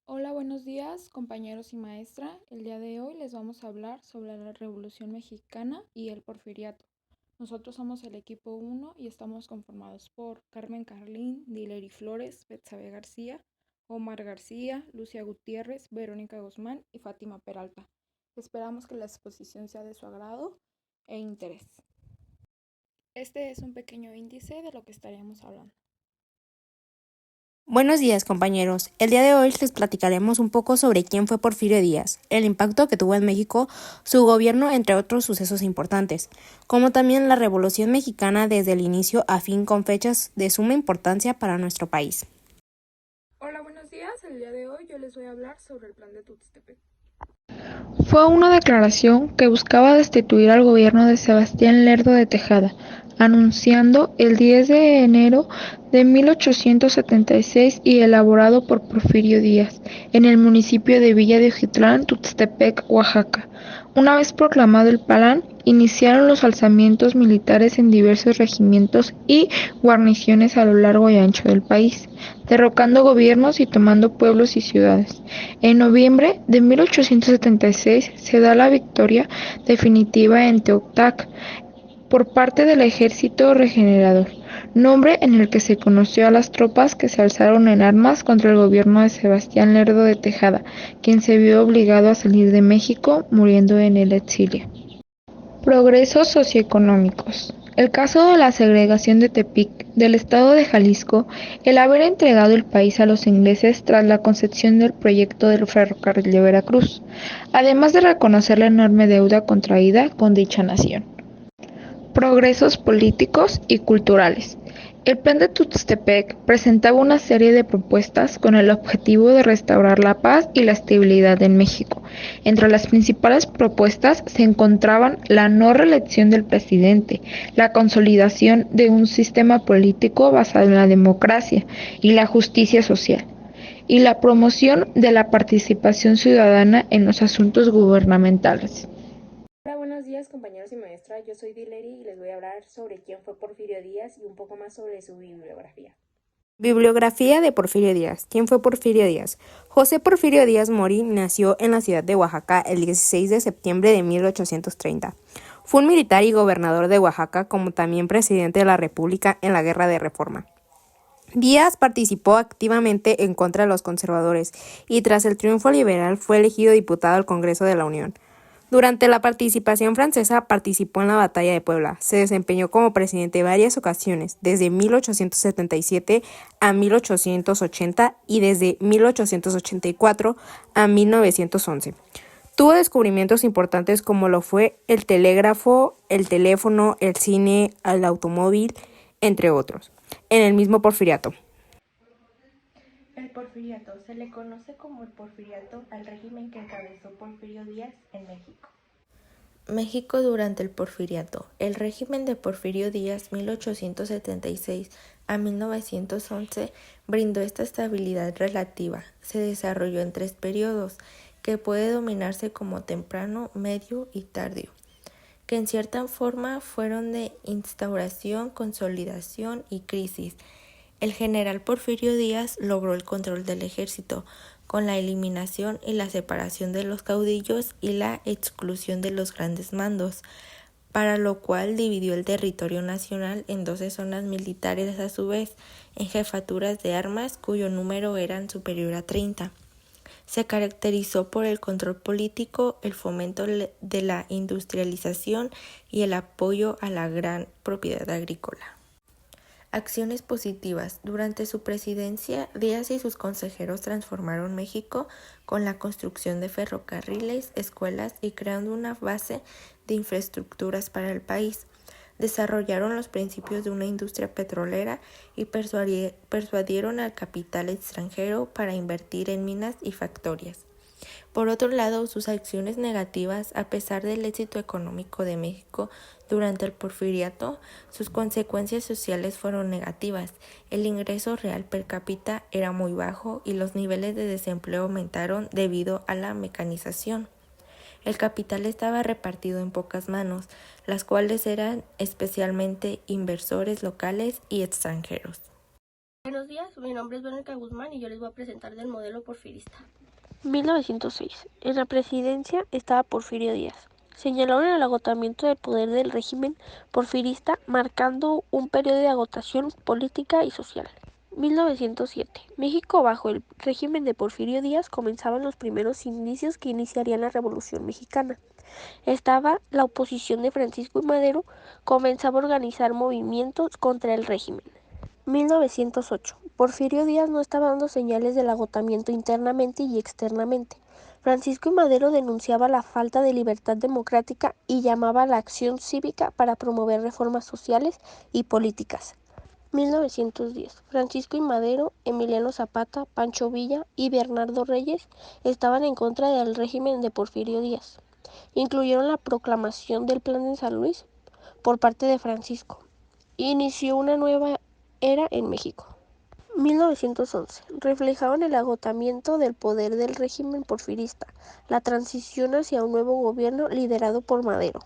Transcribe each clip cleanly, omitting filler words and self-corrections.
Hola, buenos días, compañeros y maestra. El día de hoy les vamos a hablar sobre la Revolución Mexicana y el Porfiriato. Nosotros somos el equipo 1 y estamos conformados por Carmen Carlín, Dilery Flores, Betsabe García, Omar García, Lucia Gutiérrez, Verónica Guzmán y Fátima Peralta. Esperamos que la exposición sea de su agrado e interés. Este es un pequeño índice de lo que estaríamos hablando. Buenos días, compañeros. El día de hoy les platicaremos un poco sobre quién fue Porfirio Díaz, el impacto que tuvo en México, su gobierno, entre otros sucesos importantes, como también la Revolución Mexicana desde el inicio a fin con fechas de suma importancia para nuestro país. Hola, buenos días. El día de hoy yo les voy a hablar sobre el plan de Tuxtepec. Fue una declaración que buscaba destituir al gobierno de Sebastián Lerdo de Tejada, anunciando el 10 de enero de 1876 y elaborado por Porfirio Díaz, en el municipio de Villa de Ojitlán, Tuxtepec, Oaxaca. Una vez proclamado el plan, iniciaron los alzamientos militares en diversos regimientos y guarniciones a lo largo y ancho del país, derrocando gobiernos y tomando pueblos y ciudades. En noviembre de 1876 se da la victoria definitiva en Teotac por parte del Ejército Regenerador, nombre en el que se conoció a las tropas que se alzaron en armas contra el gobierno de Sebastián Lerdo de Tejada, quien se vio obligado a salir de México, muriendo en el exilio. Progresos socioeconómicos. El caso de la segregación de Tepic, del estado de Jalisco, el haber entregado el país a los ingleses tras la concepción del proyecto del ferrocarril de Veracruz, además de reconocer la enorme deuda contraída con dicha nación. Progresos políticos y culturales. El plan de Tuxtepec presentaba una serie de propuestas con el objetivo de restaurar la paz y la estabilidad en México. Entre las principales propuestas se encontraban la no reelección del presidente, la consolidación de un sistema político basado en la democracia y la justicia social, y la promoción de la participación ciudadana en los asuntos gubernamentales. Hola, buenos días, compañeros y maestra. Yo soy Dilery y les voy a hablar sobre quién fue Porfirio Díaz y un poco más sobre su bibliografía. Bibliografía de Porfirio Díaz. ¿Quién fue Porfirio Díaz? José Porfirio Díaz Morín nació en la ciudad de Oaxaca el 16 de septiembre de 1830. Fue un militar y gobernador de Oaxaca, como también presidente de la República en la Guerra de Reforma. Díaz participó activamente en contra de los conservadores y tras el triunfo liberal fue elegido diputado al Congreso de la Unión. Durante la participación francesa participó en la Batalla de Puebla. Se desempeñó como presidente varias ocasiones, desde 1877 a 1880 y desde 1884 a 1911. Tuvo descubrimientos importantes como lo fue el telégrafo, el teléfono, el cine, el automóvil, entre otros, en el mismo Porfiriato. El porfiriato se le conoce como el porfiriato al régimen que encabezó Porfirio Díaz en México. México durante el Porfiriato. El régimen de Porfirio Díaz 1876 a 1911 brindó esta estabilidad relativa. Se desarrolló en 3 periodos, que puede dominarse como temprano, medio y tardío, que en cierta forma fueron de instauración, consolidación y crisis. El general Porfirio Díaz logró el control del ejército, con la eliminación y la separación de los caudillos y la exclusión de los grandes mandos, para lo cual dividió el territorio nacional en 12 zonas militares a su vez, en jefaturas de armas cuyo número eran superior a 30. Se caracterizó por el control político, el fomento de la industrialización y el apoyo a la gran propiedad agrícola. Acciones positivas. Durante su presidencia, Díaz y sus consejeros transformaron México con la construcción de ferrocarriles, escuelas y creando una base de infraestructuras para el país. Desarrollaron los principios de una industria petrolera y persuadieron al capital extranjero para invertir en minas y factorias. Por otro lado, sus acciones negativas, a pesar del éxito económico de México durante el Porfiriato, sus consecuencias sociales fueron negativas. El ingreso real per cápita era muy bajo y los niveles de desempleo aumentaron debido a la mecanización. El capital estaba repartido en pocas manos, las cuales eran especialmente inversores locales y extranjeros. Buenos días, mi nombre es Verónica Guzmán y yo les voy a presentar del modelo porfirista. 1906. En la presidencia estaba Porfirio Díaz. Señalaron el agotamiento del poder del régimen porfirista, marcando un periodo de agotación política y social. 1907. México bajo el régimen de Porfirio Díaz comenzaban los primeros indicios que iniciarían la Revolución Mexicana. Estaba la oposición de Francisco y Madero, comenzaba a organizar movimientos contra el régimen. 1908. Porfirio Díaz no estaba dando señales del agotamiento internamente y externamente. Francisco y Madero denunciaba la falta de libertad democrática y llamaba a la acción cívica para promover reformas sociales y políticas. 1910. Francisco y Madero, Emiliano Zapata, Pancho Villa y Bernardo Reyes estaban en contra del régimen de Porfirio Díaz. Incluyeron la proclamación del Plan de San Luis por parte de Francisco. Inició una nueva era en México. 1911. Reflejaban el agotamiento del poder del régimen porfirista, la transición hacia un nuevo gobierno liderado por Madero.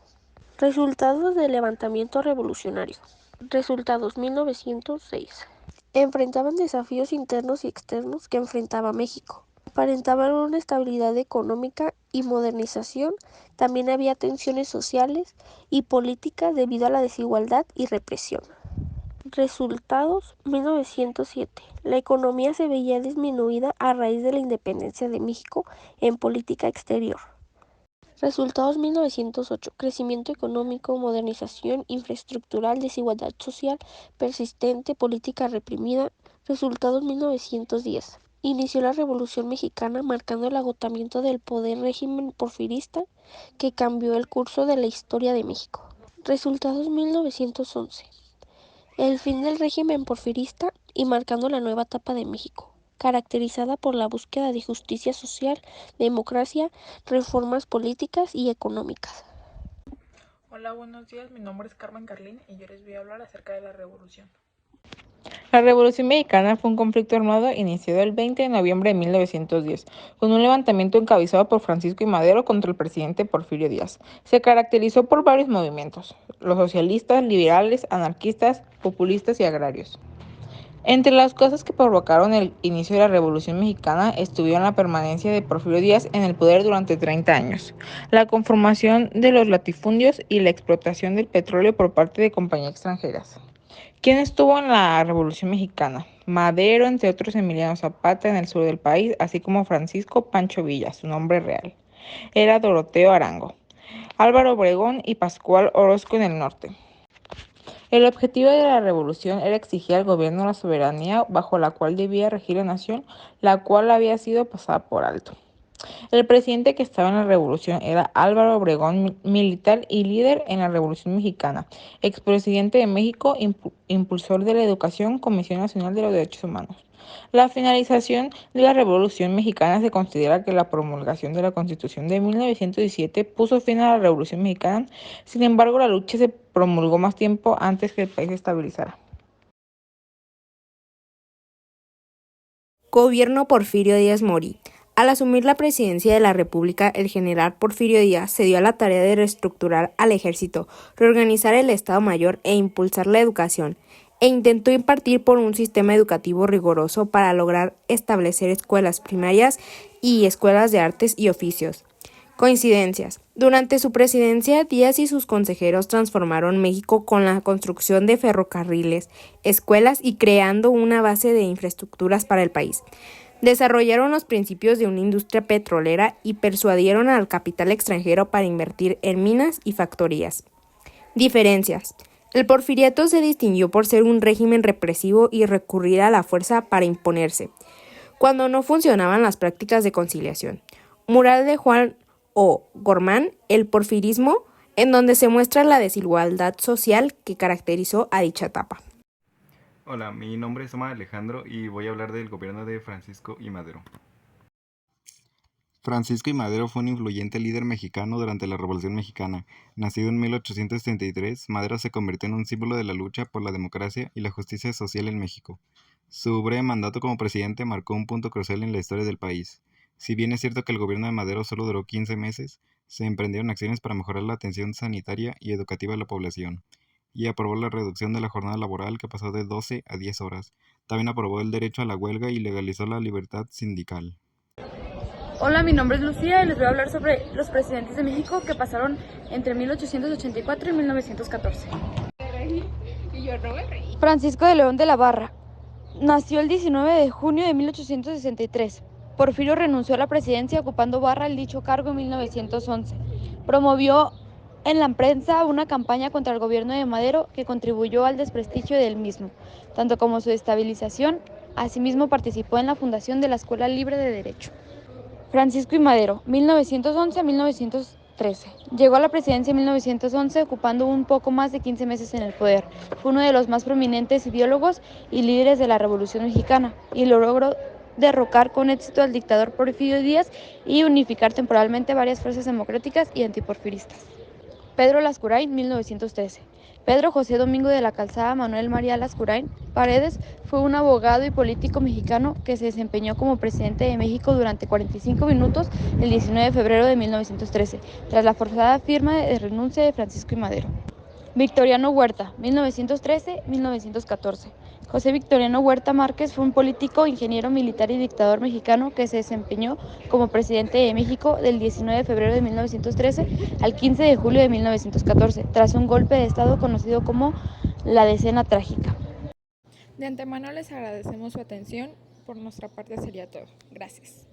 Resultados del levantamiento revolucionario. Resultados 1906. Enfrentaban desafíos internos y externos que enfrentaba México. Aparentaban una estabilidad económica y modernización. También había tensiones sociales y políticas debido a la desigualdad y represión. Resultados 1907. La economía se veía disminuida a raíz de la independencia de México en política exterior. Resultados 1908. Crecimiento económico, modernización infraestructural, desigualdad social persistente, política reprimida. Resultados 1910. Inició la Revolución Mexicana marcando el agotamiento del poder régimen porfirista que cambió el curso de la historia de México. Resultados 1911. El fin del régimen porfirista y marcando la nueva etapa de México, caracterizada por la búsqueda de justicia social, democracia, reformas políticas y económicas. Hola, buenos días. Mi nombre es Carmen Carlín y yo les voy a hablar acerca de la revolución. La Revolución Mexicana fue un conflicto armado iniciado el 20 de noviembre de 1910, con un levantamiento encabezado por Francisco y Madero contra el presidente Porfirio Díaz. Se caracterizó por varios movimientos: los socialistas, liberales, anarquistas, populistas y agrarios. Entre las cosas que provocaron el inicio de la Revolución Mexicana estuvieron la permanencia de Porfirio Díaz en el poder durante 30 años, la conformación de los latifundios y la explotación del petróleo por parte de compañías extranjeras. ¿Quién estuvo en la Revolución Mexicana? Madero, entre otros Emiliano Zapata en el sur del país, así como Francisco Pancho Villa, su nombre real. Era Doroteo Arango, Álvaro Obregón y Pascual Orozco en el norte. El objetivo de la revolución era exigir al gobierno la soberanía bajo la cual debía regir la nación, la cual había sido pasada por alto. El presidente que estaba en la revolución era Álvaro Obregón, militar y líder en la Revolución Mexicana, expresidente de México, impulsor de la educación, Comisión Nacional de los Derechos Humanos. La finalización de la Revolución Mexicana se considera que la promulgación de la Constitución de 1917 puso fin a la Revolución Mexicana. Sin embargo, la lucha se promulgó más tiempo antes que el país se estabilizara. Gobierno Porfirio Díaz Mori. Al asumir la presidencia de la República, el general Porfirio Díaz se dio a la tarea de reestructurar al ejército, reorganizar el Estado Mayor e impulsar la educación, e intentó impartir por un sistema educativo riguroso para lograr establecer escuelas primarias y escuelas de artes y oficios. Coincidencias. Durante su presidencia, Díaz y sus consejeros transformaron México con la construcción de ferrocarriles, escuelas y creando una base de infraestructuras para el país. Desarrollaron los principios de una industria petrolera y persuadieron al capital extranjero para invertir en minas y factorías. Diferencias. El porfiriato se distinguió por ser un régimen represivo y recurrir a la fuerza para imponerse, cuando no funcionaban las prácticas de conciliación. Mural de Juan O'Gorman, El porfirismo, en donde se muestra la desigualdad social que caracterizó a dicha etapa. Hola, mi nombre es Omar Alejandro y voy a hablar del gobierno de Francisco y Madero. Francisco y Madero fue un influyente líder mexicano durante la Revolución Mexicana. Nacido en 1833, Madero se convirtió en un símbolo de la lucha por la democracia y la justicia social en México. Su breve mandato como presidente marcó un punto crucial en la historia del país. Si bien es cierto que el gobierno de Madero solo duró 15 meses, se emprendieron acciones para mejorar la atención sanitaria y educativa de la población. y aprobó la reducción de la jornada laboral que pasó de 12 a 10 horas. También aprobó el derecho a la huelga y legalizó la libertad sindical. Hola, mi nombre es Lucía y les voy a hablar sobre los presidentes de México que pasaron entre 1884 y 1914. Francisco de León de la Barra nació el 19 de junio de 1863. Porfirio renunció a la presidencia ocupando Barra el dicho cargo en 1911. Promovió en la prensa una campaña contra el gobierno de Madero que contribuyó al desprestigio del mismo, tanto como su estabilización. Asimismo participó en la fundación de la Escuela Libre de Derecho. Francisco I. Madero, 1911-1913. Llegó a la presidencia en 1911 ocupando un poco más de 15 meses en el poder. Fue uno de los más prominentes ideólogos y líderes de la Revolución Mexicana y logró derrocar con éxito al dictador Porfirio Díaz y unificar temporalmente varias fuerzas democráticas y antiporfiristas. Pedro Lascurain, 1913. Pedro José Domingo de la Calzada Manuel María Lascurain Paredes fue un abogado y político mexicano que se desempeñó como presidente de México durante 45 minutos el 19 de febrero de 1913, tras la forzada firma de renuncia de Francisco I. Madero. Victoriano Huerta, 1913-1914. José Victoriano Huerta Márquez fue un político, ingeniero militar y dictador mexicano que se desempeñó como presidente de México del 19 de febrero de 1913 al 15 de julio de 1914, tras un golpe de estado conocido como la Decena Trágica. De antemano les agradecemos su atención. Por nuestra parte sería todo. Gracias.